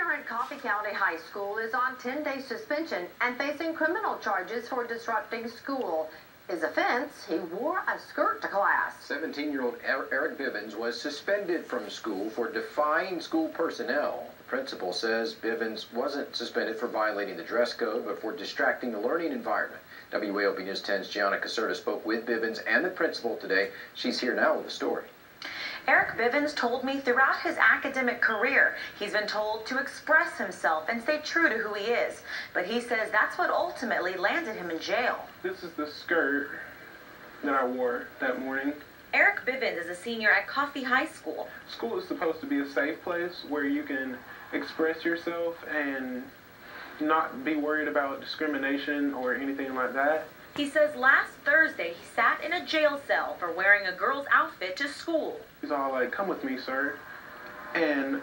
Tanner at Coffee County High School is on 10-day suspension and facing criminal charges for disrupting school. His offense, he wore a skirt to class. 17-year-old Eric Bivens was suspended from school for defying school personnel. The principal says Bivens wasn't suspended for violating the dress code, but for distracting the learning environment. WAOP News 10's Gianna Caserta spoke with Bivens and the principal today. She's here now with the story. Eric Bivens told me throughout his academic career, he's been told to express himself and stay true to who he is. But he says that's what ultimately landed him in jail. This is the skirt that I wore that morning. Eric Bivens is a senior at Coffee High School. School is supposed to be a safe place where you can express yourself and not be worried about discrimination or anything like that. He says last Thursday he sat in a jail cell for wearing a girl's outfit to school. He's all like, "Come with me, sir." And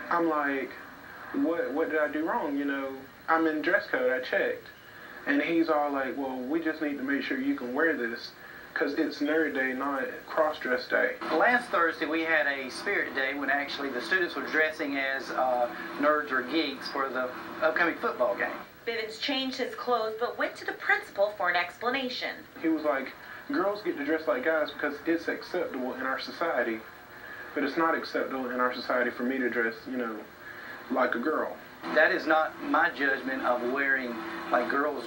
I'm like, what did I do wrong? You know, I'm in dress code, I checked. And he's all like, "Well, we just need to make sure you can wear this because it's nerd day, not cross-dress day." Last Thursday we had a spirit day when actually the students were dressing as nerds or geeks for the upcoming football game. Bivens changed his clothes but went to the principal for an explanation. He was like, "Girls get to dress like guys because it's acceptable in our society, but it's not acceptable in our society for me to dress, you know, like a girl." That is not my judgment of wearing like girls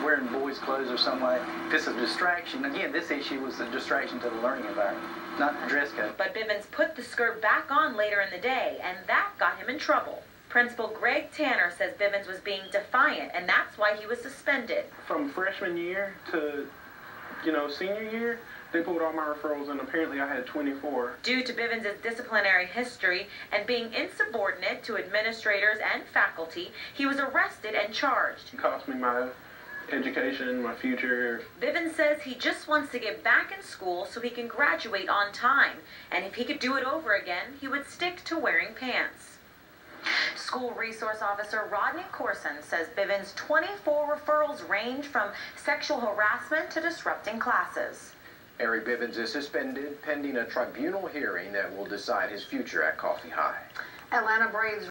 wearing boys' clothes or something like that. This is a distraction. Again, this issue was a distraction to the learning environment, not the dress code. But Bivens put the skirt back on later in the day, and that got him in trouble. Principal Greg Tanner says Bivens was being defiant, and that's why he was suspended. From freshman year to, senior year, they pulled all my referrals, and apparently I had 24. Due to Bivens' disciplinary history and being insubordinate to administrators and faculty, he was arrested and charged. It cost me my education, my future. Bivens says he just wants to get back in school so he can graduate on time, and if he could do it over again, he would stick to wearing pants. School Resource Officer Rodney Corson says Bivens' 24 referrals range from sexual harassment to disrupting classes. Eric Bivens is suspended pending a tribunal hearing that will decide his future at Coffee High. Atlanta Braves